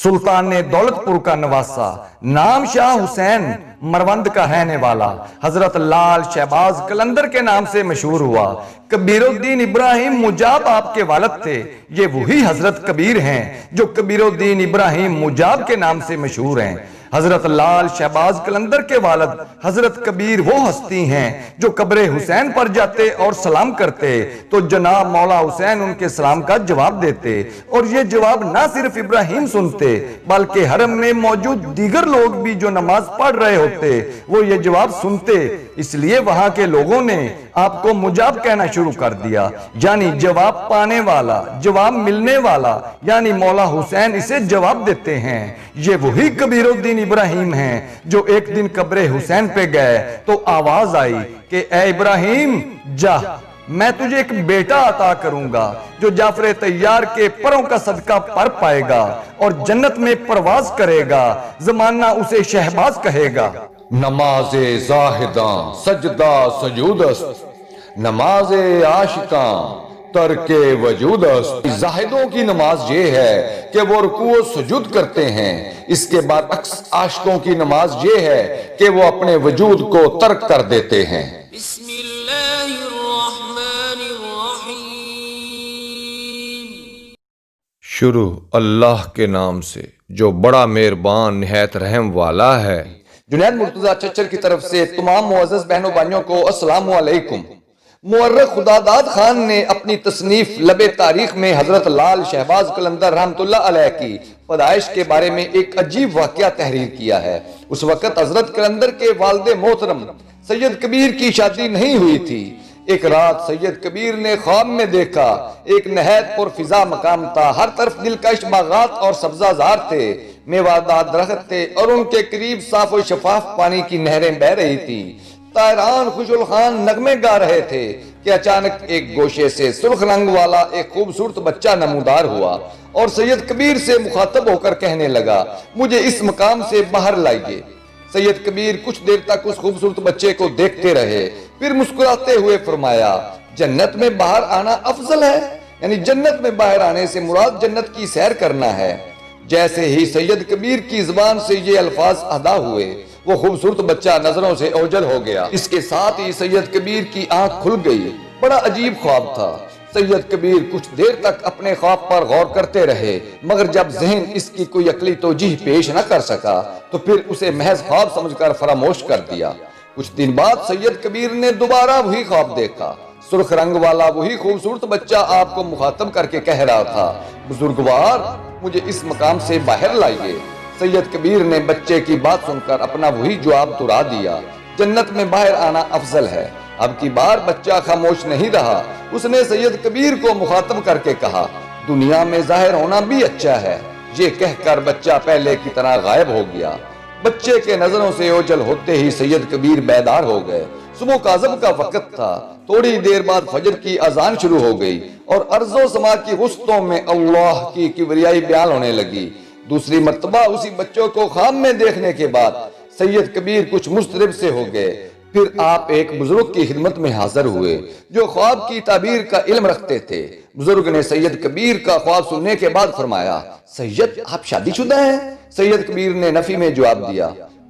सुल्तान ने दौलतपुर का नवासा, नाम शाह हुसैन मरवंद का रहने वाला, हजरत लाल शहबाज कलंदर के नाम से मशहूर हुआ। कबीरुद्दीन इब्राहिम मुजाब आपके वालिद थे। ये वही हजरत कबीर हैं जो कबीरुद्दीन इब्राहिम मुजाब के नाम से मशहूर हैं। हजरत लाल शहबाज कलंदर के वालिद हजरत कबीर वो हस्ती हैं जो कब्र हुसैन पर जाते और सलाम करते तो जनाब मौला हुसैन उनके सलाम का जवाब देते, और ये जवाब ना सिर्फ इब्राहिम सुनते बल्कि हरम में मौजूद दीगर लोग भी जो नमाज पढ़ रहे होते वो ये जवाब सुनते। इसलिए वहां के लोगों ने आपको मुजाब कहना शुरू कर दिया, यानी जवाब पाने वाला, जवाब मिलने वाला, यानी मौला हुसैन इसे जवाब देते हैं। ये वही कबीरुद्दीन इब्राहिम हैं जो एक दिन कब्र हुसैन पे गए तो आवाज आई कि ए इब्राहिम जा, मैं तुझे एक बेटा अता करूंगा जो जाफर तैयार के परों का सदका पर पाएगा और जन्नत में परवाज करेगा, जमाना उसे शहबाज कहेगा। नमाज़े ज़ाहिदां सजदा सजूदस्त, नमाज़े आशिकां तरके वजूदस्त। जाहिदों की नमाज ये है कि वो रुकू सुजूद करते हैं। इसके बाद अक्स आशिकों की नमाज ये है कि वो अपने वजूद को तर्क कर देते हैं। शुरू अल्लाह के नाम से जो बड़ा मेहरबान निहायत रहम वाला है। जुनैद मुर्तजा चच्चर की तरफ से तमाम मुअज़्ज़ज़ बहनों भाइयों को अस्सलामु अलैकुम। मुअर्रिख़ खुदादाद खान ने अपनी तसनीफ लबे तारीख में हजरत लाल शहबाज कलंदर रहमतुल्लाह अलैह की पैदाइश के बारे में एक अजीब वाक़या तहरीर किया है। उस वक़्त हजरत कलंदर के वालिद मोहतरम सैयद कबीर की शादी नहीं हुई थी। एक रात सैयद कबीर ने ख्वाब में देखा एक नहायत पुरफिजा मकाम था, हर तरफ दिलकश बागात और सब्जाजार थे, मेवादार दरख्त थे और उनके करीब साफ और शफाफ पानी की नहरें बह रही थी। तायरान खुशुल खान नगमे गा रहे थे कि अचानक एक गोशे से सुर्ख रंग वाला एक खूबसूरत बच्चा नमूदार हुआ और सैयद कबीर से मुखातब होकर कहने लगा, मुझे इस मकाम से बाहर लाइए। सैयद कबीर कुछ देर तक उस खूबसूरत बच्चे को देखते रहे, फिर मुस्कुराते हुए फरमाया, जन्नत में बाहर आना अफजल है, यानी जन्नत में बाहर आने से मुराद जन्नत की सैर करना है। जैसे ही सैयद कबीर की जुबान से ये अल्फाज अदा हुए वो खूबसूरत बच्चा नजरों से ओझल हो गया। इसके साथ ही सैयद कबीर की आंख खुल गई। बड़ा अजीब ख्वाब था। सैयद कबीर कुछ देर तक अपने ख्वाब पर गौर करते रहे, मगर जब जहन इसकी कोई अकली तोजीह पेश न कर सका तो फिर उसे महज ख्वाब समझकर फरामोश कर दिया। कुछ दिन बाद सैयद कबीर ने दोबारा वही ख्वाब देखा। सुर्ख रंग वाला वही खूबसूरत बच्चा आपको मुखातब करके कह रहा था, बुजुर्गवार मुझे इस मकाम से बाहर लाइए। सैयद कबीर ने बच्चे की बात सुनकर अपना वही जवाब दोहरा दिया, जन्नत में बाहर आना अफजल है। अब की बार बच्चा खामोश नहीं रहा। उसने सैयद कबीर को मुखातब करके कहा, दुनिया में जाहिर होना भी अच्छा है। ये कहकर बच्चा पहले की तरह गायब हो गया। बच्चे के नजरों से ओझल होते ही सैयद कबीर बेदार हो गए। सुबह काज़ब का वक्त था। थोड़ी देर बाद फजर की अजान शुरू हो गई और अर्जो समा की वस्तों में अल्लाह की किबरियाई बयान होने लगी। दूसरी मर्तबा उसी बच्चों को ख्वाब में देखने के बाद सैयद कबीर कुछ मुस्तरिब से हो गए। फिर आप एक बुजुर्ग की खिदमत में हाजिर हुए जो ख्वाब की ताबीर का इल्म रखते थे। बुजुर्ग ने सैयद कबीर का ख्वाब सुनने के बाद फरमाया, सैयद आप शादीशुदा हैं? सैयद कबीर ने नफी में जवाब दिया,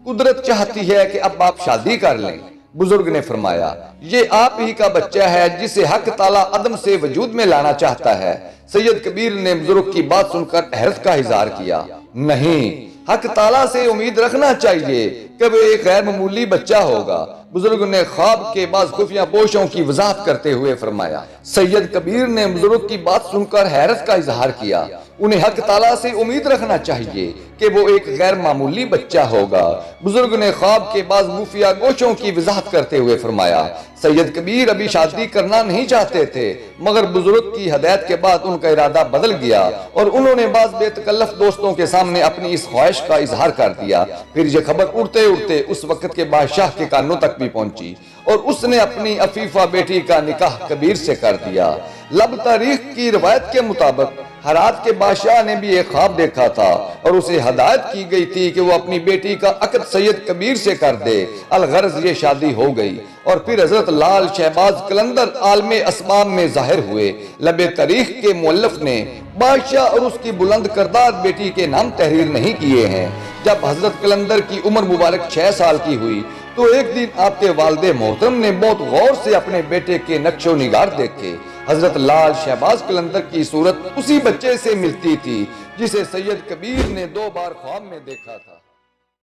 कुदरत चाहती है कि अब आप शादी कर लें। बुजुर्ग ने फरमाया, ये आप ही का बच्चा है जिसे हक ताला अदम से वजूद में लाना चाहता है। सैयद कबीर ने बुजुर्ग की बात सुनकर हैरत का इजहार किया, नहीं, हक ताला से उम्मीद रखना चाहिए कि वो एक गैर मामूली बच्चा होगा। बुजुर्ग ने ख्वाब के बाद खुफिया पोशों की वजाहत करते हुए फरमाया। सैयद कबीर ने बुजुर्ग की बात सुनकर हैरत का इजहार किया, उन्हें हक ताला से उम्मीद रखना चाहिए कि वो एक गैर मामूली बच्चा होगा। बुजुर्ग ने ख्वाब के बाद खुफिया गोशों की वजाहत करते हुए फरमाया, सैयद कबीर अभी शादी करना नहीं चाहते थे, मगर बुजुर्ग की हदायत के बाद उनका इरादा बदल गया और उन्होंने बाज़ बेतकल्लफ दोस्तों के सामने अपनी इस ख्वाहिश का इजहार कर दिया। फिर यह खबर उड़ते उड़ते उस वक्त के बादशाह के कानों तक भी पहुंची और उसने अपनी अफीफा बेटी का निकाह कबीर से कर दिया। लब तारीख की रवायत के मुताबिक हरात के बादशाह ने भी एक ख्वाब देखा था और उसे हदायत की गई थी कि वो अपनी बेटी का अक़द सैयद कबीर से कर दे। अलगरज ये शादी हो गई और फिर हजरत लाल शहबाज कलंदर आलमे अस्माम में जाहिर हुए। लबे तारीख के मुअल्लिफ ने बादशाह और उसकी बुलंद करदार बेटी के नाम तहरीर नहीं किए हैं। जब हजरत कलंदर की उम्र मुबारक 6 साल की हुई तो एक दिन आपके वालिद मोहतरम ने बहुत गौर से अपने बेटे के नक्शो निगार देखे। हजरत लाल शहबाज कलंदर की सूरत उसी बच्चे से मिलती थी जिसे सैयद कबीर ने 2 बार ख्वाब में देखा था।